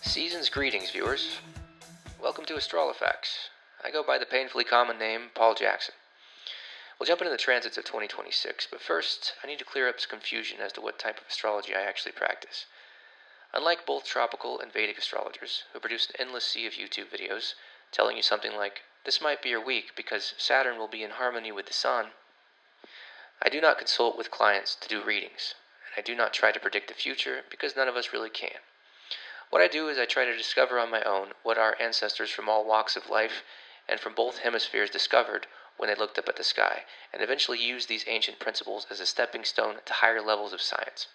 Season's greetings, viewers. Welcome to Astrolofax. I go by the painfully common name Paul Jackson. We'll jump into the transits of 2026, but first, I need to clear up some confusion as to what type of astrology I actually practice. Unlike both tropical and Vedic astrologers, who produce an endless sea of YouTube videos telling you something like, "This might be your week because Saturn will be in harmony with the Sun," I do not consult with clients to do readings, and I do not try to predict the future because none of us really can. What I do is I try to discover on my own what our ancestors from all walks of life and from both hemispheres discovered when they looked up at the sky, and eventually use these ancient principles as a stepping stone to higher levels of science.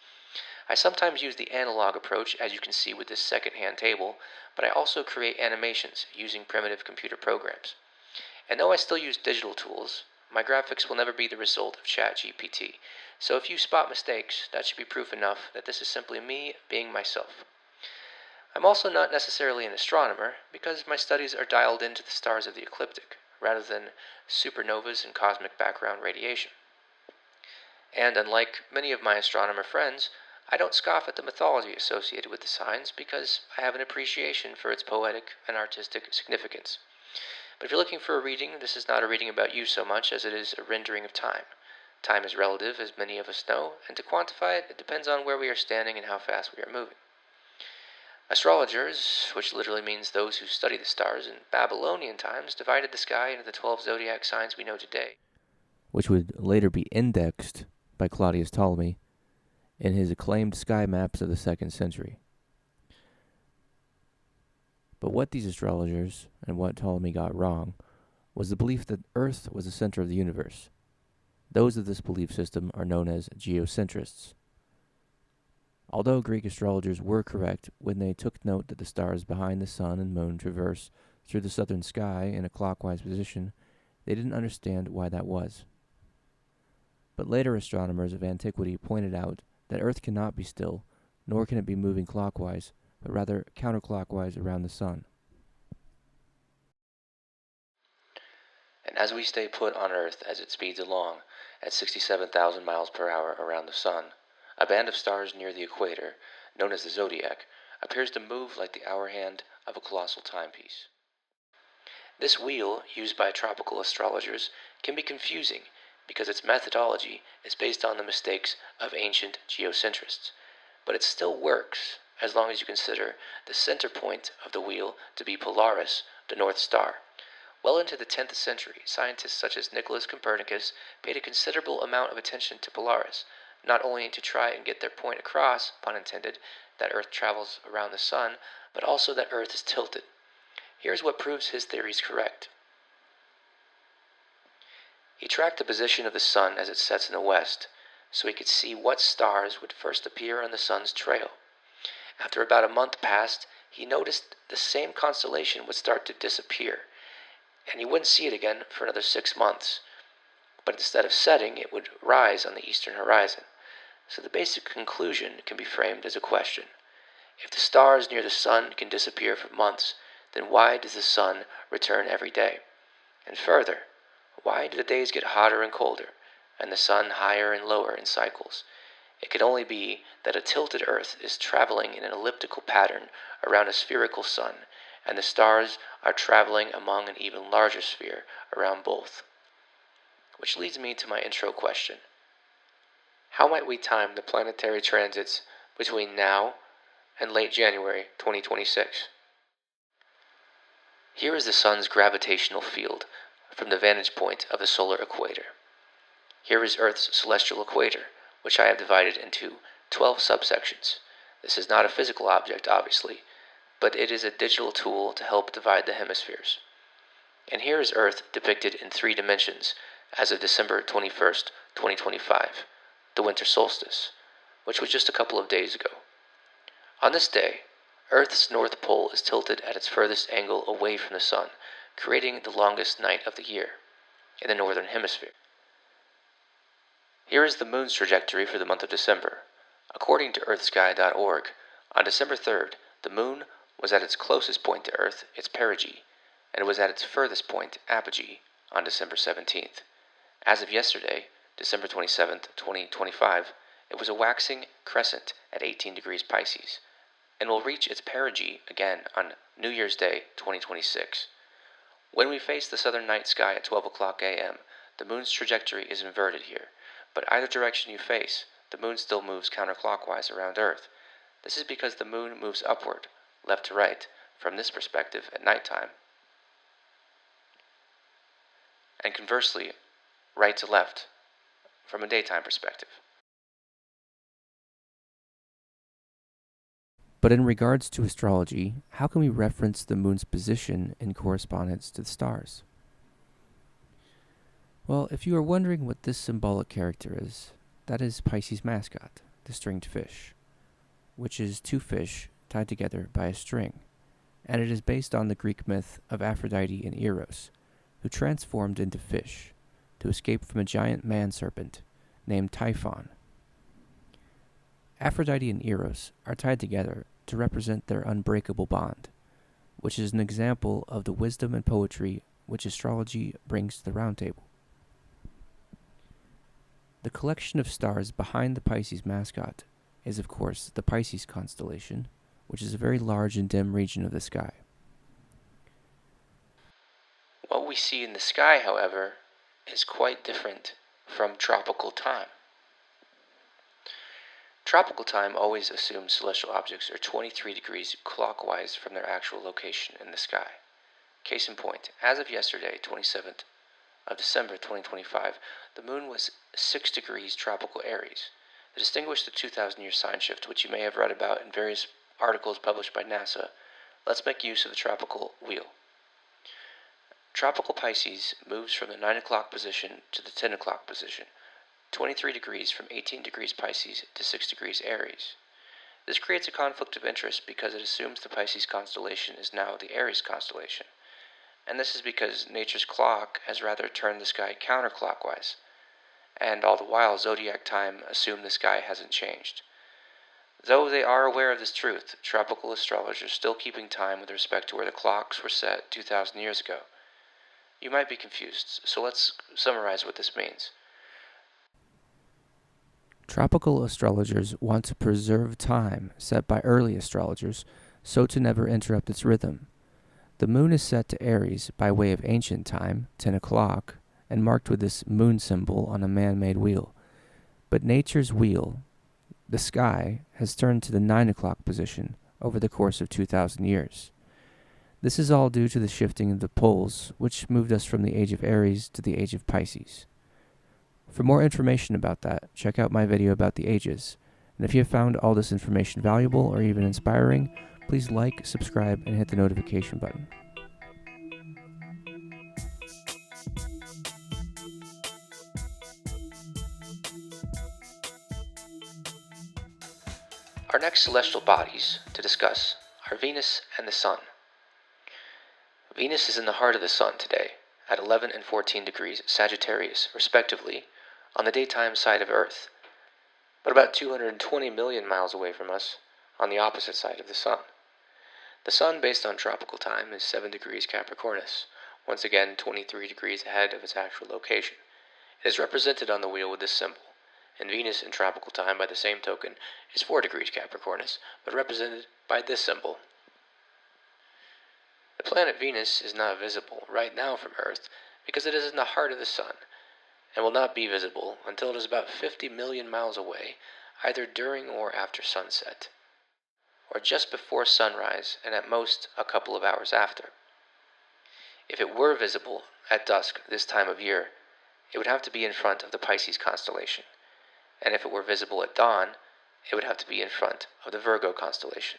I sometimes use the analog approach, as you can see with this second-hand table, but I also create animations using primitive computer programs. And though I still use digital tools, my graphics will never be the result of ChatGPT, so if you spot mistakes, that should be proof enough that this is simply me being myself. I'm also not necessarily an astronomer, because my studies are dialed into the stars of the ecliptic, rather than supernovas and cosmic background radiation. And unlike many of my astronomer friends, I don't scoff at the mythology associated with the signs, because I have an appreciation for its poetic and artistic significance. But if you're looking for a reading, this is not a reading about you so much as it is a rendering of time. Time is relative, as many of us know, and to quantify it, it depends on where we are standing and how fast we are moving. Astrologers, which literally means those who study the stars, in Babylonian times divided the sky into the 12 zodiac signs we know today, which would later be indexed by Claudius Ptolemy in his acclaimed sky maps of the 2nd century. But what these astrologers and what Ptolemy got wrong was the belief that Earth was the center of the universe. Those of this belief system are known as geocentrists. Although Greek astrologers were correct when they took note that the stars behind the sun and moon traverse through the southern sky in a clockwise position, they didn't understand why that was. But later astronomers of antiquity pointed out that Earth cannot be still, nor can it be moving clockwise, but rather counterclockwise around the sun. And as we stay put on Earth as it speeds along at 67,000 miles per hour around the sun, a band of stars near the equator, known as the zodiac, appears to move like the hour hand of a colossal timepiece. This wheel, used by tropical astrologers, can be confusing because its methodology is based on the mistakes of ancient geocentrists, but it still works as long as you consider the center point of the wheel to be Polaris, the North Star. Well into the 10th century, scientists such as Nicholas Copernicus paid a considerable amount of attention to Polaris, not only to try and get their point across, pun intended, that Earth travels around the sun, but also that Earth is tilted. Here's what proves his theories correct. He tracked the position of the sun as it sets in the west, so he could see what stars would first appear on the sun's trail. After about a month passed, he noticed the same constellation would start to disappear, and he wouldn't see it again for another 6 months. But instead of setting, it would rise on the eastern horizon. So the basic conclusion can be framed as a question. If the stars near the sun can disappear for months, then why does the sun return every day? And further, why do the days get hotter and colder, and the sun higher and lower in cycles? It could only be that a tilted Earth is traveling in an elliptical pattern around a spherical sun, and the stars are traveling among an even larger sphere around both. Which leads me to my intro question. How might we time the planetary transits between now and late January 2026? Here is the sun's gravitational field from the vantage point of the solar equator. Here is Earth's celestial equator, which I have divided into 12 subsections. This is not a physical object, obviously, but it is a digital tool to help divide the hemispheres. And here is Earth depicted in 3 dimensions as of December 21st, 2025, the winter solstice, which was just a couple of days ago. On this day, Earth's north pole is tilted at its furthest angle away from the sun, creating the longest night of the year in the northern hemisphere. Here is the moon's trajectory for the month of December. According to earthsky.org, on December 3rd, the moon was at its closest point to Earth, its perigee, and was at its furthest point, apogee, on December 17th. As of yesterday, December 27th, 2025, it was a waxing crescent at 18 degrees Pisces, and will reach its perigee again on New Year's Day, 2026. When we face the southern night sky at 12 o'clock a.m., the moon's trajectory is inverted here, but either direction you face, the moon still moves counterclockwise around Earth. This is because the moon moves upward, left to right, from this perspective at nighttime, and conversely, right to left, from a daytime perspective. But in regards to astrology, how can we reference the moon's position in correspondence to the stars? Well, if you are wondering what this symbolic character is, that is Pisces' mascot, the stringed fish, which is two fish tied together by a string, and it is based on the Greek myth of Aphrodite and Eros, who transformed into fish to escape from a giant man-serpent named Typhon. Aphrodite and Eros are tied together to represent their unbreakable bond, which is an example of the wisdom and poetry which astrology brings to the round table. The collection of stars behind the Pisces mascot is, of course, the Pisces constellation, which is a very large and dim region of the sky. What we see in the sky, however, is quite different from tropical time. Tropical time always assumes celestial objects are 23 degrees clockwise from their actual location in the sky. Case in point, as of yesterday, 27th of December 2025, the moon was 6 degrees tropical Aries. To distinguish the 2,000-year sign shift, which you may have read about in various articles published by NASA, let's make use of the tropical wheel. Tropical Pisces moves from the 9 o'clock position to the 10 o'clock position, 23 degrees from 18 degrees Pisces to 6 degrees Aries. This creates a conflict of interest because it assumes the Pisces constellation is now the Aries constellation, and this is because nature's clock has rather turned the sky counterclockwise, and all the while zodiac time assumed the sky hasn't changed. Though they are aware of this truth, tropical astrologers are still keeping time with respect to where the clocks were set 2,000 years ago. You might be confused, so let's summarize what this means. Tropical astrologers want to preserve time set by early astrologers so to never interrupt its rhythm. The moon is set to Aries by way of ancient time, 10 o'clock, and marked with this moon symbol on a man-made wheel. But nature's wheel, the sky, has turned to the 9 o'clock position over the course of 2,000 years. This is all due to the shifting of the poles, which moved us from the age of Aries to the age of Pisces. For more information about that, check out my video about the ages. And if you have found all this information valuable or even inspiring, please like, subscribe, and hit the notification button. Our next celestial bodies to discuss are Venus and the Sun. Venus is in the heart of the Sun today, at 11 and 14 degrees Sagittarius, respectively, on the daytime side of Earth, but about 220 million miles away from us, on the opposite side of the Sun. The Sun, based on tropical time, is 7 degrees Capricornus, once again 23 degrees ahead of its actual location. It is represented on the wheel with this symbol, and Venus in tropical time, by the same token, is 4 degrees Capricornus, but represented by this symbol. The planet Venus is not visible right now from Earth because it is in the heart of the Sun, and will not be visible until it is about 50 million miles away, either during or after sunset, or just before sunrise, and at most a couple of hours after. If it were visible at dusk this time of year, it would have to be in front of the Pisces constellation, and if it were visible at dawn, it would have to be in front of the Virgo constellation.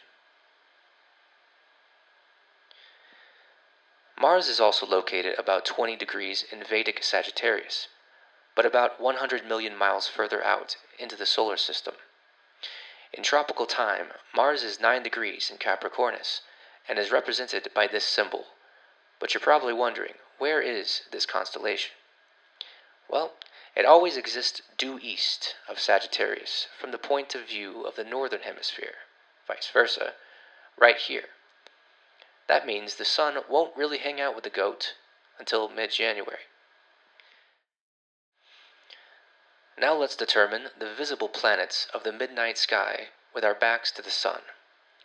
Mars is also located about 20 degrees in Vedic Sagittarius, but about 100 million miles further out into the solar system. In tropical time, Mars is 9 degrees in Capricornus and is represented by this symbol. But you're probably wondering, where is this constellation? Well, it always exists due east of Sagittarius from the point of view of the northern hemisphere, vice versa, right here. That means the Sun won't really hang out with the goat until mid-January. Now let's determine the visible planets of the midnight sky with our backs to the sun,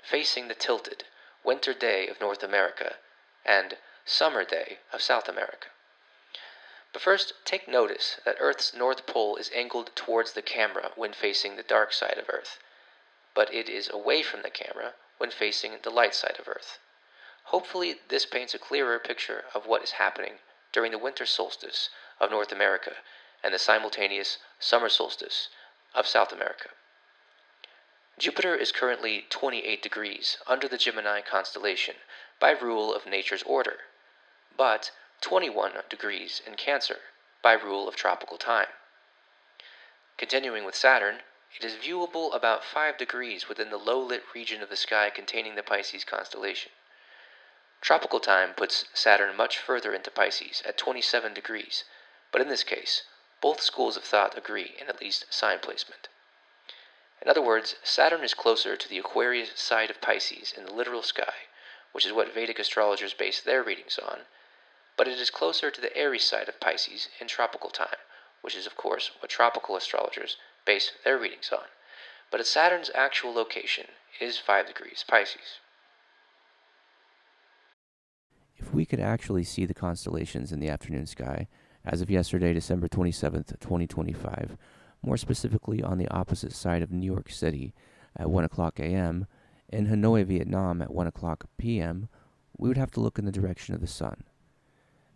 facing the tilted winter day of North America and summer day of South America. But first, take notice that Earth's north pole is angled towards the camera when facing the dark side of Earth, but it is away from the camera when facing the light side of Earth. Hopefully, this paints a clearer picture of what is happening during the winter solstice of North America and the simultaneous summer solstice of South America. Jupiter is currently 28 degrees under the Gemini constellation by rule of nature's order, but 21 degrees in Cancer by rule of tropical time. Continuing with Saturn, it is viewable about 5 degrees within the low-lit region of the sky containing the Pisces constellation. Tropical time puts Saturn much further into Pisces at 27 degrees, but in this case, both schools of thought agree in at least sign placement. In other words, Saturn is closer to the Aquarius side of Pisces in the literal sky, which is what Vedic astrologers base their readings on, but it is closer to the Aries side of Pisces in tropical time, which is of course what tropical astrologers base their readings on. But at Saturn's actual location is 5 degrees Pisces. If we could actually see the constellations in the afternoon sky, as of yesterday, December 27th, 2025, more specifically on the opposite side of New York City at 1 o'clock a.m., in Hanoi, Vietnam at 1 o'clock p.m., we would have to look in the direction of the sun.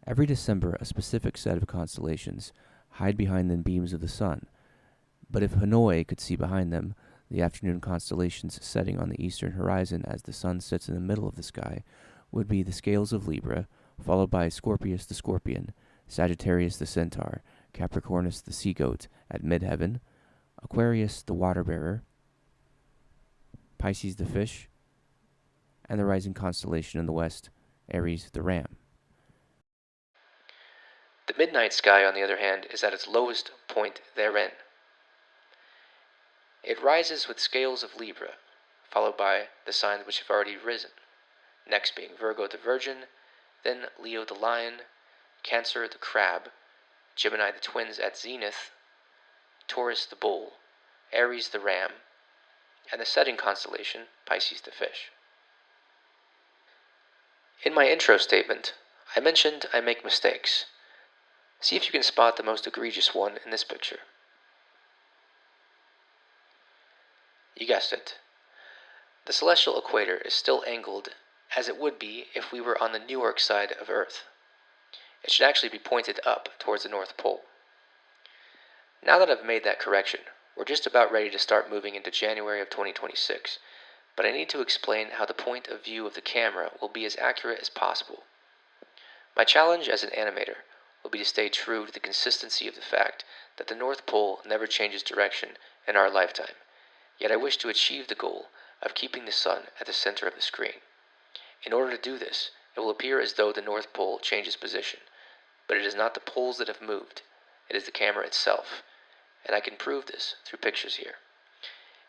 Every December, a specific set of constellations hide behind the beams of the sun, but if Hanoi could see behind them, the afternoon constellations setting on the eastern horizon as the sun sits in the middle of the sky would be the scales of Libra, followed by Scorpius the scorpion, Sagittarius the centaur, Capricornus the sea goat at midheaven, Aquarius the water bearer, Pisces the fish, and the rising constellation in the west, Aries the ram. The midnight sky, on the other hand, is at its lowest point therein. It rises with scales of Libra, followed by the signs which have already risen, next being Virgo the virgin, then Leo the lion, Cancer the crab, Gemini the twins at zenith, Taurus the bull, Aries the ram, and the setting constellation, Pisces the fish. In my intro statement, I mentioned I make mistakes. See if you can spot the most egregious one in this picture. You guessed it. The celestial equator is still angled as it would be if we were on the New York side of Earth. It should actually be pointed up towards the North Pole. Now that I've made that correction, we're just about ready to start moving into January of 2026, but I need to explain how the point of view of the camera will be as accurate as possible. My challenge as an animator will be to stay true to the consistency of the fact that the North Pole never changes direction in our lifetime, yet I wish to achieve the goal of keeping the sun at the center of the screen. In order to do this, it will appear as though the North Pole changes position, but it is not the poles that have moved, it is the camera itself, and I can prove this through pictures here.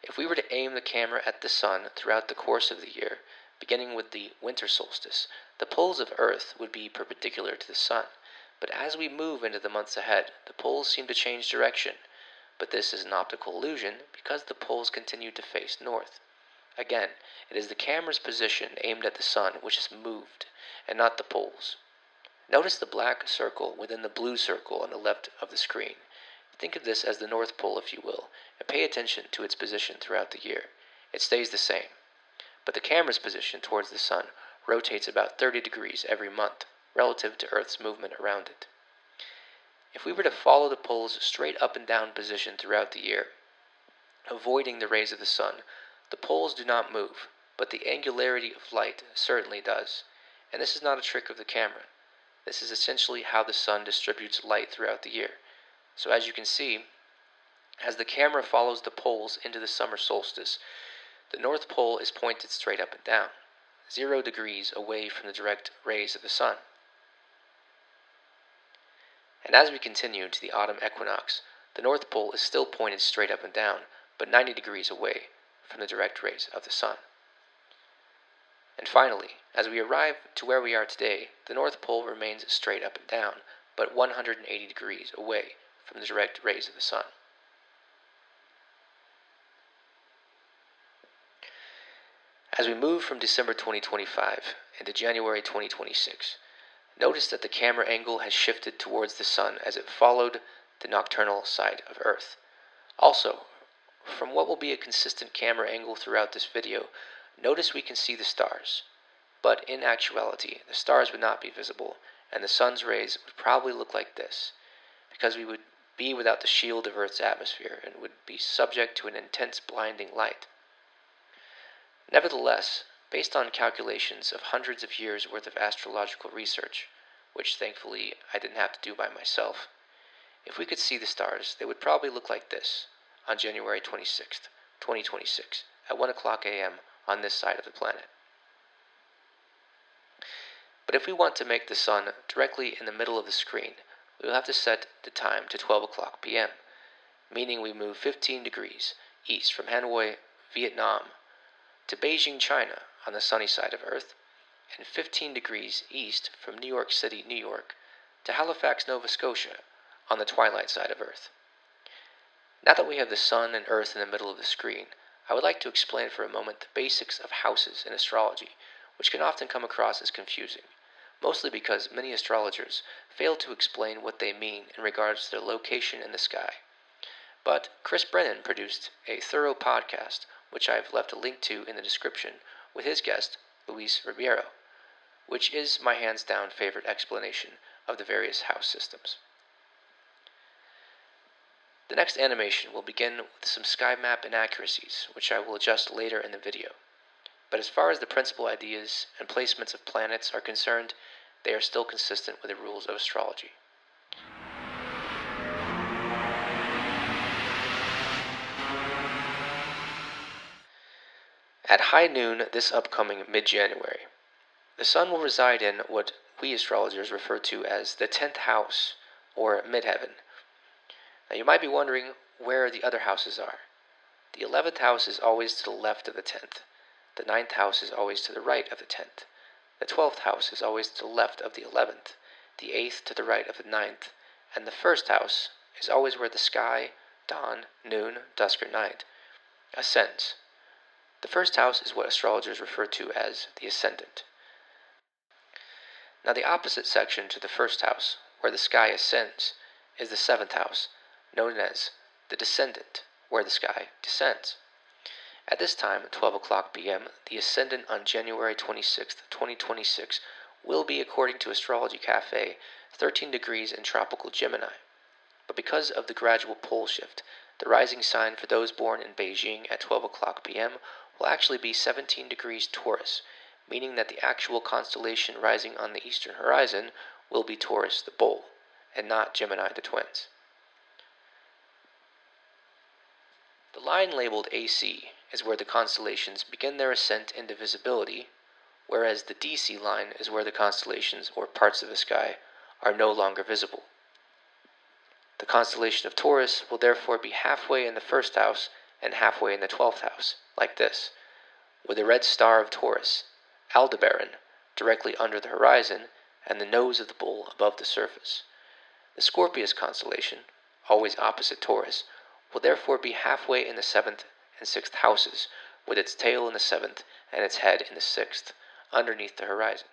If we were to aim the camera at the sun throughout the course of the year, beginning with the winter solstice, the poles of Earth would be perpendicular to the sun, but as we move into the months ahead, the poles seem to change direction, but this is an optical illusion because the poles continue to face north. Again, it is the camera's position aimed at the sun which is moved, and not the poles. Notice the black circle within the blue circle on the left of the screen. Think of this as the North Pole, if you will, and pay attention to its position throughout the year. It stays the same, but the camera's position towards the sun rotates about 30 degrees every month, relative to Earth's movement around it. If we were to follow the poles' straight up and down position throughout the year, avoiding the rays of the sun, the poles do not move, but the angularity of light certainly does, and this is not a trick of the camera. This is essentially how the sun distributes light throughout the year. So as you can see, as the camera follows the poles into the summer solstice, the North Pole is pointed straight up and down, 0 degrees away from the direct rays of the sun. And as we continue to the autumn equinox, the North Pole is still pointed straight up and down, but 90 degrees away from the direct rays of the sun. And finally, as we arrive to where we are today, the North Pole remains straight up and down, but 180 degrees away from the direct rays of the sun. As we move from December 2025 into January 2026, notice that the camera angle has shifted towards the Sun as it followed the nocturnal side of Earth. Also, from what will be a consistent camera angle throughout this video, notice we can see the stars. But in actuality, the stars would not be visible, and the Sun's rays would probably look like this, because we would be without the shield of Earth's atmosphere and would be subject to an intense blinding light. Nevertheless, based on calculations of hundreds of years' worth of astrological research, which thankfully I didn't have to do by myself, if we could see the stars, they would probably look like this on January 26th, 2026, at 1 o'clock a.m. on this side of the planet. But if we want to make the Sun directly in the middle of the screen, we will have to set the time to 12 o'clock p.m., meaning we move 15 degrees east from Hanoi, Vietnam, to Beijing, China, on the sunny side of Earth, and 15 degrees east from New York City, New York, to Halifax, Nova Scotia, on the twilight side of Earth. Now that we have the Sun and Earth in the middle of the screen, I would like to explain for a moment the basics of houses in astrology, which can often come across as confusing, mostly because many astrologers fail to explain what they mean in regards to their location in the sky. But Chris Brennan produced a thorough podcast, which I've left a link to in the description, with his guest, Luis Ribeiro, which is my hands-down favorite explanation of the various house systems. The next animation will begin with some sky map inaccuracies, which I will adjust later in the video. But as far as the principal ideas and placements of planets are concerned, they are still consistent with the rules of astrology. At high noon this upcoming mid-January, the Sun will reside in what we astrologers refer to as the 10th house, or midheaven. Now you might be wondering where the other houses are. The 11th house is always to the left of the 10th. The 9th house is always to the right of the 10th. The 12th house is always to the left of the 11th. The 8th to the right of the 9th. And the 1st house is always where the sky, dawn, noon, dusk, or night, ascends. The 1st house is what astrologers refer to as the ascendant. Now the opposite section to the 1st house, where the sky ascends, is the 7th house, known as the descendant, where the sky descends. At this time, 12 o'clock p.m., the ascendant on January 26, 2026, will be, according to Astrology Cafe, 13 degrees in tropical Gemini. But because of the gradual pole shift, the rising sign for those born in Beijing at 12 o'clock p.m. will actually be 17 degrees Taurus, meaning that the actual constellation rising on the eastern horizon will be Taurus the Bull, and not Gemini the Twins. The line labeled AC is where the constellations begin their ascent into visibility, whereas the DC line is where the constellations or parts of the sky are no longer visible. The constellation of Taurus will therefore be halfway in the 1st house and halfway in the 12th house, like this, with the red star of Taurus, Aldebaran, directly under the horizon and the nose of the bull above the surface. The Scorpius constellation, always opposite Taurus, will therefore be halfway in the 7th and 6th houses, with its tail in the 7th and its head in the 6th, underneath the horizon.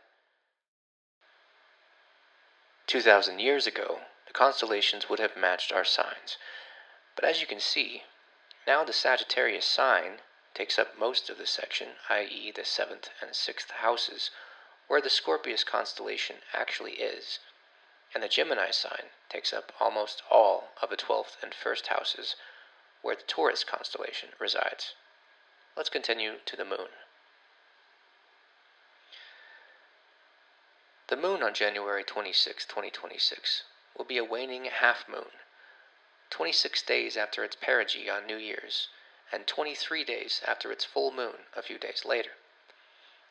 2,000 years ago, the constellations would have matched our signs, but as you can see, now the Sagittarius sign takes up most of the section, i.e. the 7th and 6th houses, where the Scorpius constellation actually is, and the Gemini sign takes up almost all of the 12th and 1st houses, where the Taurus constellation resides. Let's continue to the moon. The moon on January 26, 2026, will be a waning half-moon, 26 days after its perigee on New Year's, and 23 days after its full moon a few days later.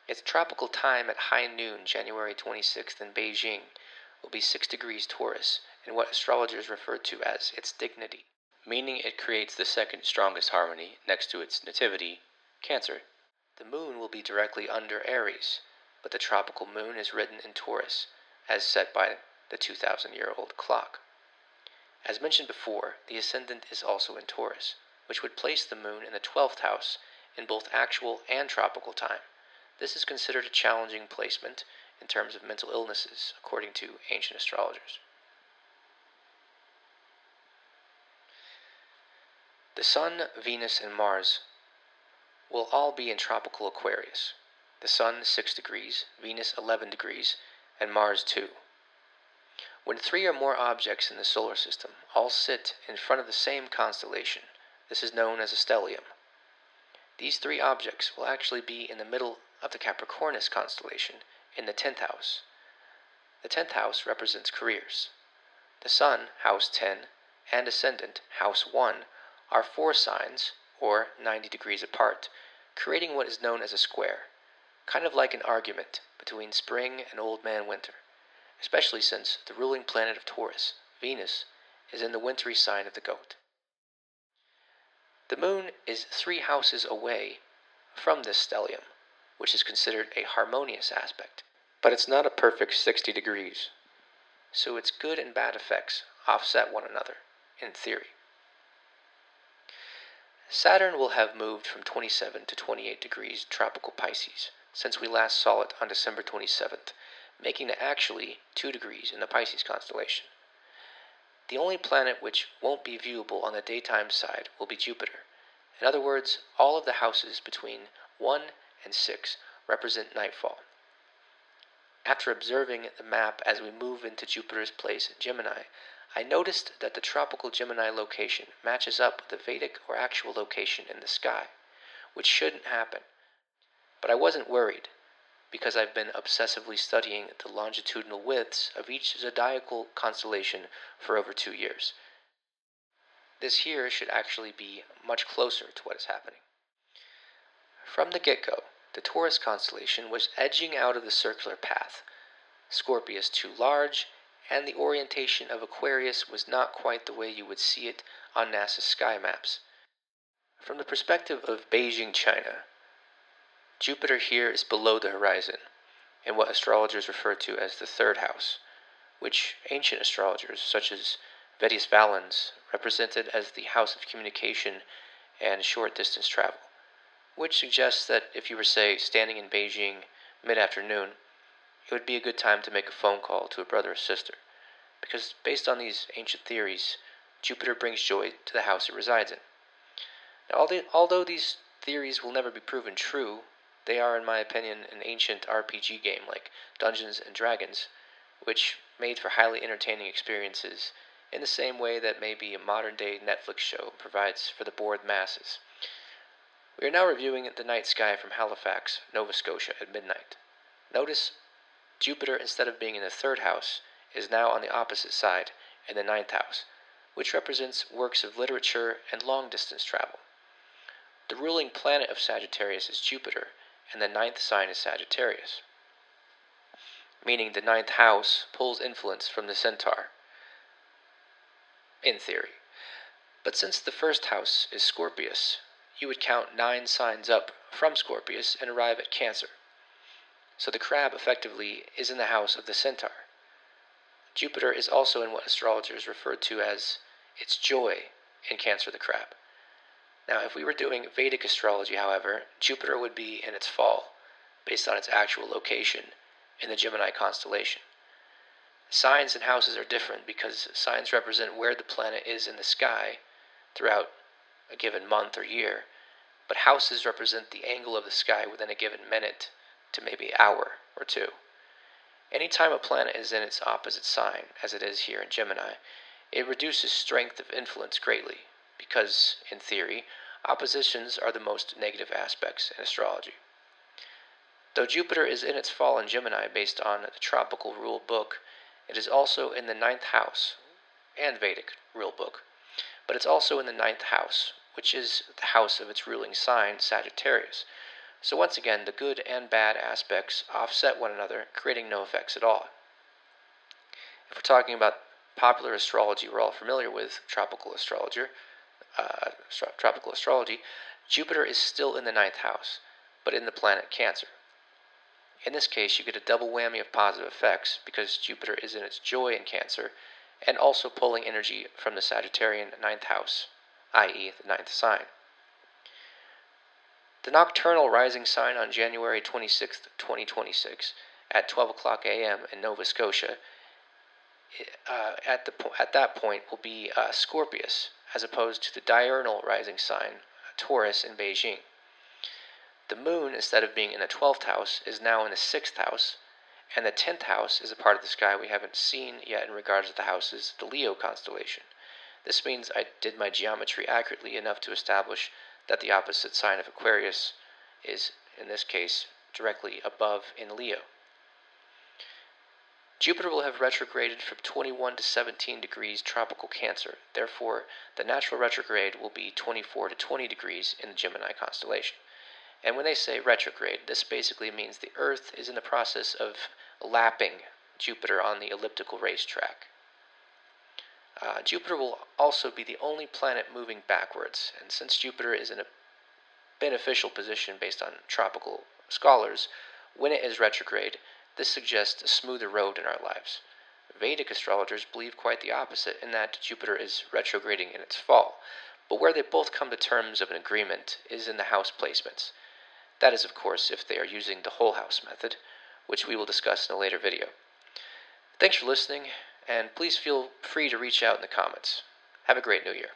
Its tropical time at high noon, January 26th in Beijing, will be 6 degrees Taurus in what astrologers refer to as its dignity, meaning it creates the second strongest harmony next to its nativity, Cancer. The moon will be directly under Aries, but the tropical moon is written in Taurus, as set by the 2,000-year-old clock. As mentioned before, the ascendant is also in Taurus, which would place the moon in the 12th house in both actual and tropical time. This is considered a challenging placement in terms of mental illnesses, according to ancient astrologers. The Sun, Venus, and Mars will all be in tropical Aquarius. The Sun 6 degrees, Venus 11 degrees, and Mars 2. When 3 or more objects in the solar system all sit in front of the same constellation, this is known as a stellium. These 3 objects will actually be in the middle of the Capricornus constellation in the 10th house. The 10th house represents careers. The Sun, house 10, and ascendant, house 1, are 4 signs, or 90 degrees apart, creating what is known as a square, kind of like an argument between spring and old man winter, especially since the ruling planet of Taurus, Venus, is in the wintry sign of the goat. The moon is 3 houses away from this stellium, which is considered a harmonious aspect, but it's not a perfect 60 degrees, so its good and bad effects offset one another, in theory. Saturn will have moved from 27 to 28 degrees tropical Pisces since we last saw it on December 27th, making it actually 2 degrees in the Pisces constellation. The only planet which won't be viewable on the daytime side will be Jupiter. In other words, all of the houses between 1 and 6 represent nightfall. After observing the map as we move into Jupiter's place in Gemini, I noticed that the tropical Gemini location matches up with the Vedic or actual location in the sky, which shouldn't happen. But I wasn't worried, because I've been obsessively studying the longitudinal widths of each zodiacal constellation for over 2 years. This here should actually be much closer to what is happening. From the get-go, the Taurus constellation was edging out of the circular path, Scorpius too large, and the orientation of Aquarius was not quite the way you would see it on NASA's sky maps. From the perspective of Beijing, China, Jupiter here is below the horizon, in what astrologers refer to as the 3rd house, which ancient astrologers, such as Vettius Valens, represented as the house of communication and short-distance travel, which suggests that if you were, say, standing in Beijing mid-afternoon, it would be a good time to make a phone call to a brother or sister, because based on these ancient theories, Jupiter brings joy to the house it resides in. Now, although these theories will never be proven true, they are, in my opinion, an ancient RPG game like Dungeons & Dragons, which made for highly entertaining experiences in the same way that maybe a modern-day Netflix show provides for the bored masses. We are now reviewing the night sky from Halifax, Nova Scotia at midnight. Notice Jupiter, instead of being in the 3rd house, is now on the opposite side, in the 9th house, which represents works of literature and long-distance travel. The ruling planet of Sagittarius is Jupiter, and the 9th sign is Sagittarius, meaning the 9th house pulls influence from the Centaur, in theory. But since the 1st house is Scorpius, you would count 9 signs up from Scorpius and arrive at Cancer. So the crab effectively is in the house of the Centaur. Jupiter is also in what astrologers refer to as its joy in Cancer the crab. Now, if we were doing Vedic astrology, however, Jupiter would be in its fall, based on its actual location in the Gemini constellation. Signs and houses are different because signs represent where the planet is in the sky throughout a given month or year, but houses represent the angle of the sky within a given minute to maybe hour or 2. Anytime a planet is in its opposite sign, as it is here in Gemini, it reduces strength of influence greatly, because, in theory, oppositions are the most negative aspects in astrology. Though Jupiter is in its fall in Gemini based on the Tropical Rule Book, it is also in the 9th house, and Vedic Rule Book, but it's also in the 9th house, which is the house of its ruling sign, Sagittarius. So once again, the good and bad aspects offset one another, creating no effects at all. If we're talking about popular astrology we're all familiar with, tropical astrology, Jupiter is still in the 9th house, but in the planet Cancer. In this case, you get a double whammy of positive effects because Jupiter is in its joy in Cancer and also pulling energy from the Sagittarian 9th house, i.e. the 9th sign. The nocturnal rising sign on January 26th, 2026, at 12 o'clock a.m. in Nova Scotia, at that point will be Scorpius, as opposed to the diurnal rising sign, Taurus, in Beijing. The moon, instead of being in the 12th house, is now in the 6th house, and the 10th house is a part of the sky we haven't seen yet in regards to the houses, the Leo constellation. This means I did my geometry accurately enough to establish that the opposite sign of Aquarius is, in this case, directly above in Leo. Jupiter will have retrograded from 21 to 17 degrees tropical Cancer. Therefore, the natural retrograde will be 24 to 20 degrees in the Gemini constellation. And when they say retrograde, this basically means the Earth is in the process of lapping Jupiter on the elliptical racetrack. Jupiter will also be the only planet moving backwards, and since Jupiter is in a beneficial position based on tropical scholars, when it is retrograde, this suggests a smoother road in our lives. Vedic astrologers believe quite the opposite, in that Jupiter is retrograding in its fall, but where they both come to terms of an agreement is in the house placements. That is, of course, if they are using the whole house method, which we will discuss in a later video. Thanks for listening, and please feel free to reach out in the comments. Have a great new year.